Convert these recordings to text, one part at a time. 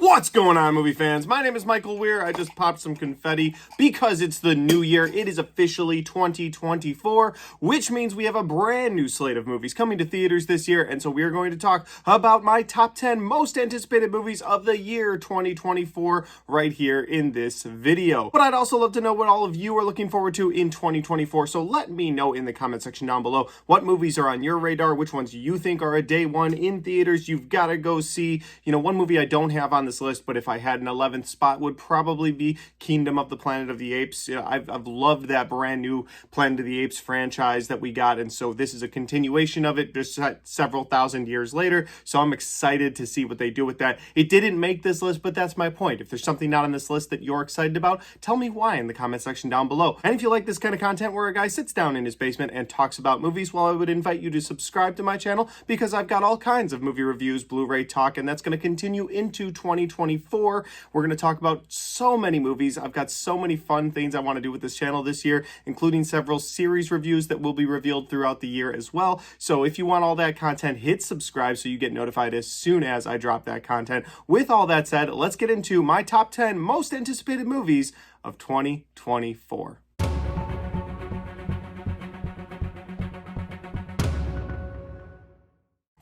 What's going on, movie fans? My name is Michael Weir. I just popped some confetti because it's the new year. It is officially 2024, which means we have a brand new slate of movies coming to theaters this year. And so we are going to talk about my top 10 most anticipated movies of the year 2024 right here in this video. But I'd also love to know what all of you are looking forward to in 2024. So let me know in the comment section down below what movies are on your radar, which ones you think are a day one in theaters you've got to go see. You know, one movie I don't have on this list, but if I had an 11th spot, would probably be Kingdom of the Planet of the Apes. You know, I've loved that brand new Planet of the Apes franchise that we got, and so this is a continuation of it just several thousand years later, so I'm excited to see what they do with that. It didn't make this list, but that's my point. If there's something not on this list that you're excited about, tell me why in the comment section down below. And if you like this kind of content where a guy sits down in his basement and talks about movies, well, I would invite you to subscribe to my channel because I've got all kinds of movie reviews, Blu-ray talk, and that's going to continue into 2024. We're going to talk about so many movies. I've got so many fun things I want to do with this channel this year, including several series reviews that will be revealed throughout the year as well. So if you want all that content, hit subscribe so you get notified as soon as I drop that content. With all that said, let's get into my top 10 most anticipated movies of 2024.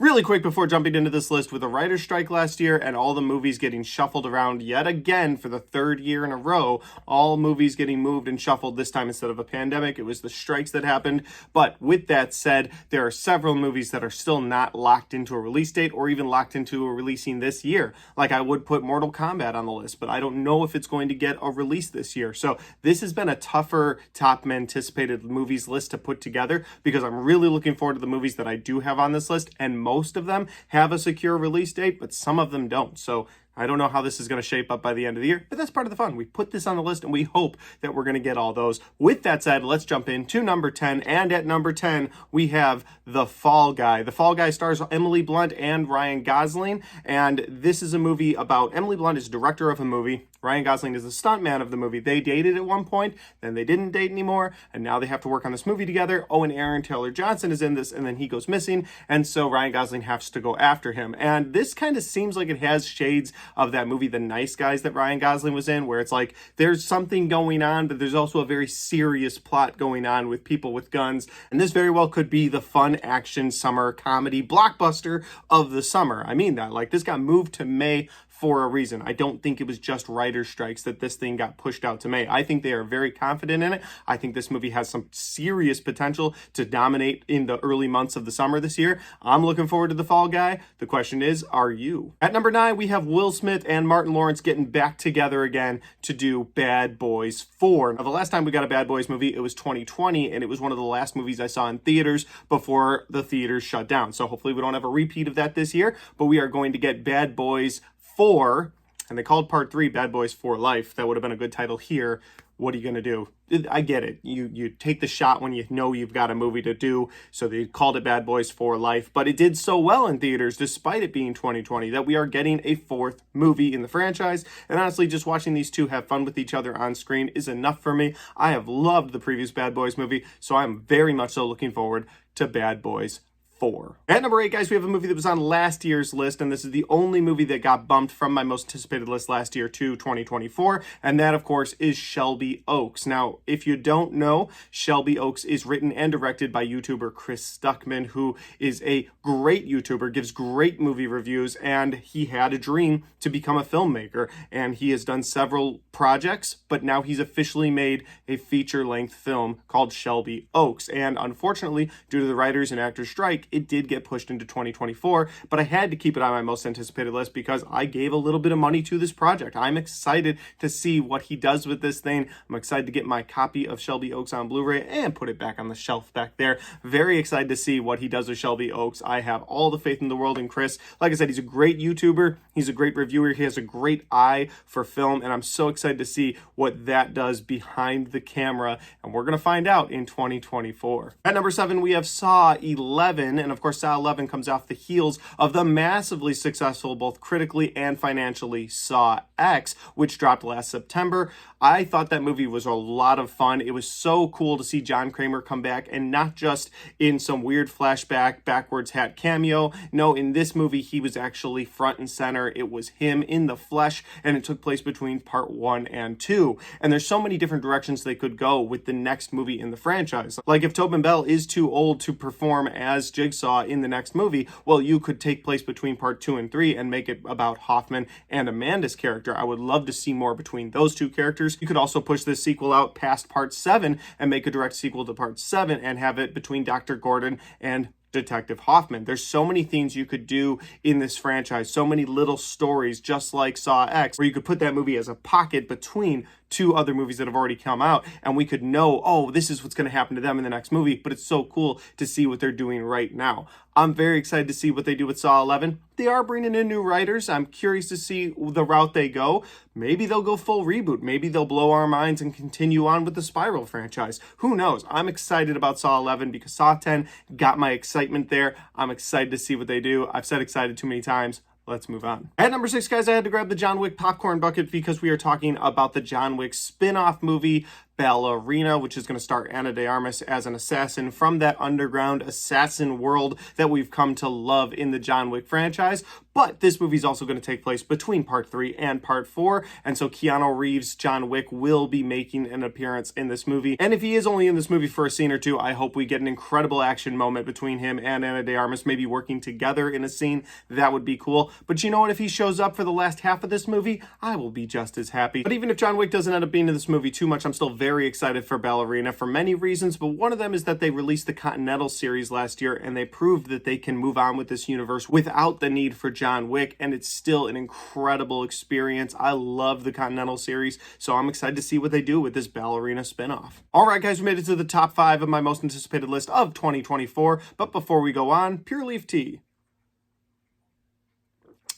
Really quick before jumping into this list, with a writer's strike last year and all the movies getting shuffled around yet again for the third year in a row, all movies getting moved and shuffled this time instead of a pandemic. It was the strikes that happened. But with that said, there are several movies that are still not locked into a release date or even locked into a releasing this year. Like I would put Mortal Kombat on the list, but I don't know if it's going to get a release this year. So this has been a tougher top anticipated movies list to put together because I'm really looking forward to the movies that I do have on this list, and most of them have a secure release date, but some of them don't. So I don't know how this is going to shape up by the end of the year, but that's part of the fun. We put this on the list and we hope that we're going to get all those. With that said, let's jump into number 10. And at number 10, we have The Fall Guy. The Fall Guy stars Emily Blunt and Ryan Gosling. And this is a movie about Emily Blunt is director of a movie. Ryan Gosling is the stuntman of the movie. They dated at one point, then they didn't date anymore, and now they have to work on this movie together. Oh, and Aaron Taylor Johnson is in this, and then he goes missing, and so Ryan Gosling has to go after him. And this kind of seems like it has shades of that movie, The Nice Guys, that Ryan Gosling was in, where it's like there's something going on, but there's also a very serious plot going on with people with guns. And this very well could be the fun action summer comedy blockbuster of the summer. I mean that. Like, this got moved to May for a reason. I don't think it was just writer strikes that this thing got pushed out to May. I think they are very confident in it. I think this movie has some serious potential to dominate in the early months of the summer this year. I'm looking forward to The Fall Guy. The question is, are you? At number 9, we have Will Smith and Martin Lawrence getting back together again to do Bad Boys 4. Now, the last time we got a Bad Boys movie, it was 2020, and it was one of the last movies I saw in theaters before the theaters shut down. So hopefully we don't have a repeat of that this year, but we are going to get Bad Boys 4, and they called part 3 Bad Boys for Life. That would have been a good title here. What are you going to do? I get it. You take the shot when you know you've got a movie to do, so they called it Bad Boys for Life, but it did so well in theaters, despite it being 2020, that we are getting a 4th movie in the franchise, and honestly, just watching these two have fun with each other on screen is enough for me. I have loved the previous Bad Boys movie, so I'm very much so looking forward to Bad Boys 4. At number 8, guys, we have a movie that was on last year's list, and this is the only movie that got bumped from my most anticipated list last year to 2024, and that, of course, is Shelby Oaks. Now, if you don't know, Shelby Oaks is written and directed by YouTuber Chris Stuckman, who is a great YouTuber, gives great movie reviews, and he had a dream to become a filmmaker, and he has done several projects, but now he's officially made a feature-length film called Shelby Oaks, and unfortunately, due to the writers and actors strike, it did get pushed into 2024, but I had to keep it on my most anticipated list because I gave a little bit of money to this project. I'm excited to see what he does with this thing. I'm excited to get my copy of Shelby Oaks on Blu-ray and put it back on the shelf back there. Very excited to see what he does with Shelby Oaks. I have all the faith in the world in Chris. Like I said, he's a great YouTuber. He's a great reviewer. He has a great eye for film, and I'm so excited to see what that does behind the camera, and we're going to find out in 2024. At number 7, we have Saw 11. And of course, Saw 11 comes off the heels of the massively successful, both critically and financially, Saw X, which dropped last September. I thought that movie was a lot of fun. It was so cool to see John Kramer come back, and not just in some weird flashback backwards hat cameo. No, in this movie, he was actually front and center. It was him in the flesh, and it took place between part 1 and 2. And there's so many different directions they could go with the next movie in the franchise. Like, if Tobin Bell is too old to perform as Jigsaw in the next movie, well, you could take place between part 2 and 3 and make it about Hoffman and Amanda's character. I would love to see more between those two characters. You could also push this sequel out past part 7 and make a direct sequel to part 7 and have it between Dr. Gordon and Detective Hoffman. There's so many things you could do in this franchise, so many little stories, just like Saw X, where you could put that movie as a pocket between two other movies that have already come out, and we could know, oh, this is what's going to happen to them in the next movie. But it's so cool to see what they're doing right now. I'm very excited to see what they do with Saw 11. They are bringing in new writers. I'm curious to see the route they go. Maybe they'll go full reboot. Maybe they'll blow our minds and continue on with the Spiral franchise. Who knows? I'm excited about Saw 11 because Saw 10 got my excitement there. I'm excited to see what they do. I've said excited too many times. Let's move on. At number 6, guys, I had to grab the John Wick popcorn bucket because we are talking about the John Wick spin-off movie, Ballerina, which is going to star Ana de Armas as an assassin from that underground assassin world that we've come to love in the John Wick franchise. But this movie is also going to take place between part 3 and part 4, and so Keanu Reeves' John Wick will be making an appearance in this movie. And if he is only in this movie for a scene or two, I hope we get an incredible action moment between him and Ana de Armas, maybe working together in a scene. That would be cool. But you know what? If he shows up for the last half of this movie, I will be just as happy. But even if John Wick doesn't end up being in this movie too much, I'm still very excited for Ballerina for many reasons, but one of them is that they released the Continental series last year, and they proved that they can move on with this universe without the need for John Wick, and it's still an incredible experience. I love the Continental series, so I'm excited to see what they do with this Ballerina spinoff. All right, guys, we made it to the top 5 of my most anticipated list of 2024, but before we go on, Pure Leaf Tea.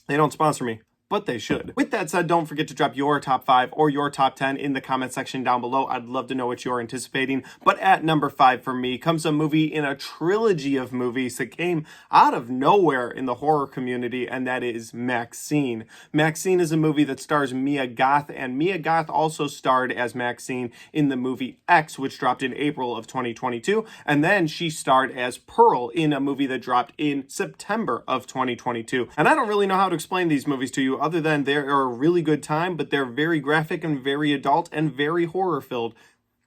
They don't sponsor me, but they should. With that said, don't forget to drop your top 5 or your top 10 in the comment section down below. I'd love to know what you're anticipating. But at number 5 for me comes a movie in a trilogy of movies that came out of nowhere in the horror community, and that is Maxine. Maxine is a movie that stars Mia Goth, and Mia Goth also starred as Maxine in the movie X, which dropped in April of 2022, and then she starred as Pearl in a movie that dropped in September of 2022. And I don't really know how to explain these movies to you other than they're a really good time, but they're very graphic and very adult and very horror-filled.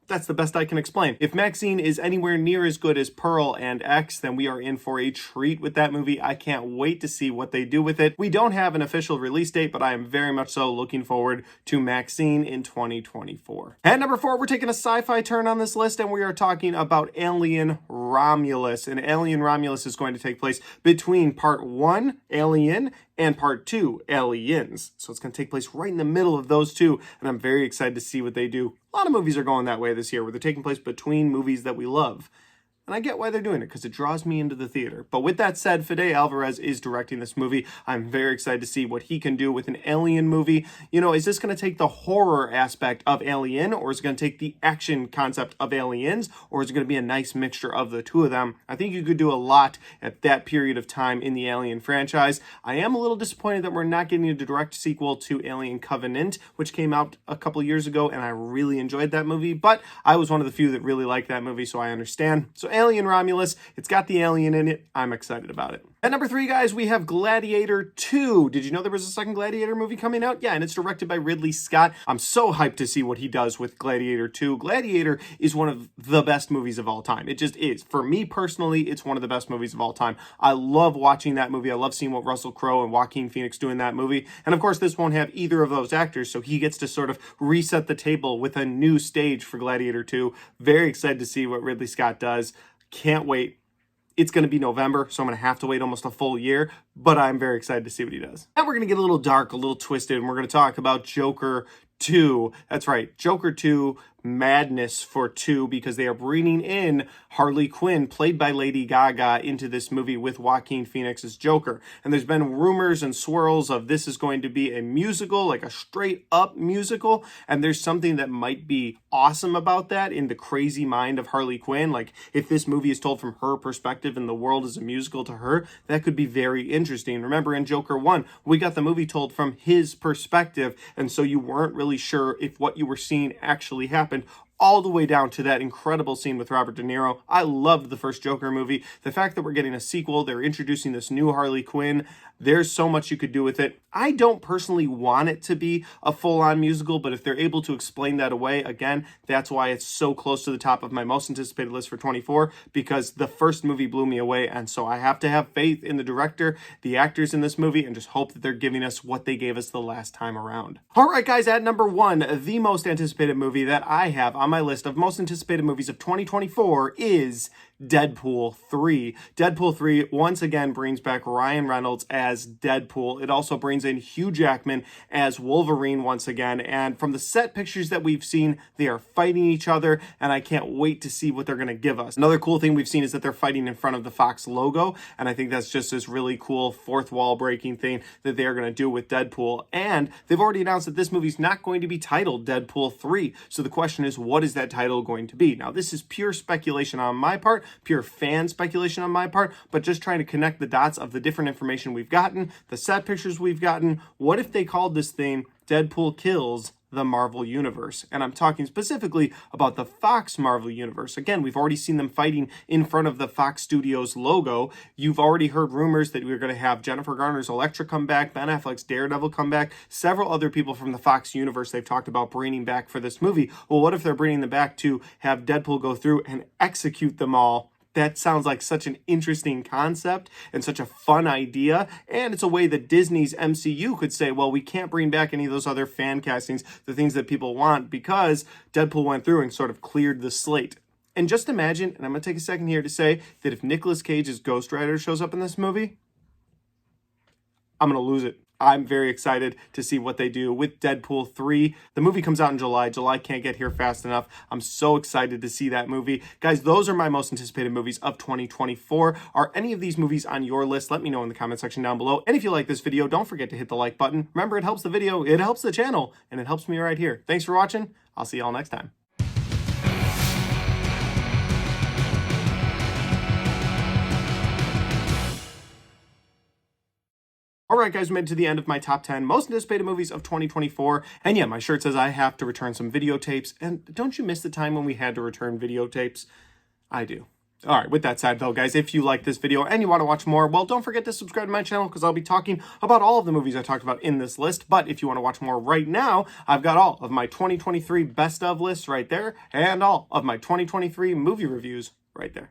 That's the best I can explain. If Maxine is anywhere near as good as Pearl and X, then we are in for a treat with that movie. I can't wait to see what they do with it. We don't have an official release date, but I am very much so looking forward to Maxine in 2024. At number 4, we're taking a sci-fi turn on this list, and we are talking about Alien Romulus. And Alien Romulus is going to take place between part 1, Alien, and part 2, Aliens. So it's going to take place right in the middle of those two, and I'm very excited to see what they do. A lot of movies are going that way this year, where they're taking place between movies that we love. And I get why they're doing it, because it draws me into the theater. But with that said, Fede Alvarez is directing this movie. I'm very excited to see what he can do with an Alien movie. You know, is this going to take the horror aspect of Alien, or is it going to take the action concept of Aliens, or is it going to be a nice mixture of the two of them? I think you could do a lot at that period of time in the Alien franchise. I am a little disappointed that we're not getting a direct sequel to Alien Covenant, which came out a couple years ago, and I really enjoyed that movie, but I was one of the few that really liked that movie, so I understand. So Alien Romulus, it's got the alien in it. I'm excited about it. At number 3, guys, we have Gladiator 2. Did you know there was a second Gladiator movie coming out? Yeah, and it's directed by Ridley Scott. I'm so hyped to see what he does with Gladiator 2. Gladiator is one of the best movies of all time. It just is. For me personally, it's one of the best movies of all time. I love watching that movie. I love seeing what Russell Crowe and Joaquin Phoenix do in that movie. And of course, this won't have either of those actors, so he gets to sort of reset the table with a new stage for Gladiator 2. Very excited to see what Ridley Scott does. Can't wait. It's going to be November, so I'm going to have to wait almost a full year, but I'm very excited to see what he does. Now we're going to get a little dark, a little twisted, and we're going to talk about Joker 2. That's right, Joker 2, madness for 2 because they are bringing in Harley Quinn, played by Lady Gaga, into this movie with Joaquin Phoenix's Joker. And there's been rumors and swirls of this is going to be a musical, like a straight up musical. And there's something that might be awesome about that in the crazy mind of Harley Quinn. Like if this movie is told from her perspective and the world is a musical to her, that could be very interesting. Remember in Joker 1, we got the movie told from his perspective. And so you weren't really sure if what you were seeing actually happened, all the way down to that incredible scene with Robert De Niro. I loved the first Joker movie. The fact that we're getting a sequel, they're introducing this new Harley Quinn, there's so much you could do with it. I don't personally want it to be a full-on musical, but if they're able to explain that away, again, that's why it's so close to the top of my most anticipated list for 24, because the first movie blew me away, and so I have to have faith in the director, the actors in this movie, and just hope that they're giving us what they gave us the last time around. All right, guys, at number 1, the most anticipated movie that I have on my list of most anticipated movies of 2024 is Deadpool 3. Deadpool 3 once again brings back Ryan Reynolds as Deadpool. It also brings in Hugh Jackman as Wolverine once again. And from the set pictures that we've seen, they are fighting each other, and I can't wait to see what they're going to give us. Another cool thing we've seen is that they're fighting in front of the Fox logo, and I think that's just this really cool fourth wall breaking thing that they're going to do with Deadpool. And they've already announced that this movie's not going to be titled Deadpool 3. So the question is, what is that title going to be? Now, this is pure speculation on my part, pure fan speculation on my part, but just trying to connect the dots of the different information we've gotten, the set pictures we've gotten. What if they called this thing Deadpool Kills the Marvel Universe? And I'm talking specifically about the Fox Marvel Universe. Again, we've already seen them fighting in front of the Fox Studios logo. You've already heard rumors that we're going to have Jennifer Garner's Elektra come back, Ben Affleck's Daredevil come back, several other people from the Fox universe they've talked about bringing back for this movie. Well, what if they're bringing them back to have Deadpool go through and execute them all? That sounds like such an interesting concept and such a fun idea. And it's a way that Disney's MCU could say, well, we can't bring back any of those other fan castings, the things that people want, because Deadpool went through and sort of cleared the slate. And just imagine, and I'm going to take a second here to say that if Nicolas Cage's Ghost Rider shows up in this movie, I'm going to lose it. I'm very excited to see what they do with Deadpool 3. The movie comes out in July. July can't get here fast enough. I'm so excited to see that movie. Guys, those are my most anticipated movies of 2024. Are any of these movies on your list? Let me know in the comment section down below. And if you like this video, don't forget to hit the like button. Remember, it helps the video, it helps the channel, and it helps me right here. Thanks for watching. I'll see y'all next time. All right, guys, we made it to the end of my top 10 most anticipated movies of 2024. And yeah, my shirt says I have to return some videotapes. And don't you miss the time when we had to return videotapes? I do. All right, with that said, though, guys, if you like this video and you want to watch more, well, don't forget to subscribe to my channel because I'll be talking about all of the movies I talked about in this list. But if you want to watch more right now, I've got all of my 2023 best of lists right there and all of my 2023 movie reviews right there.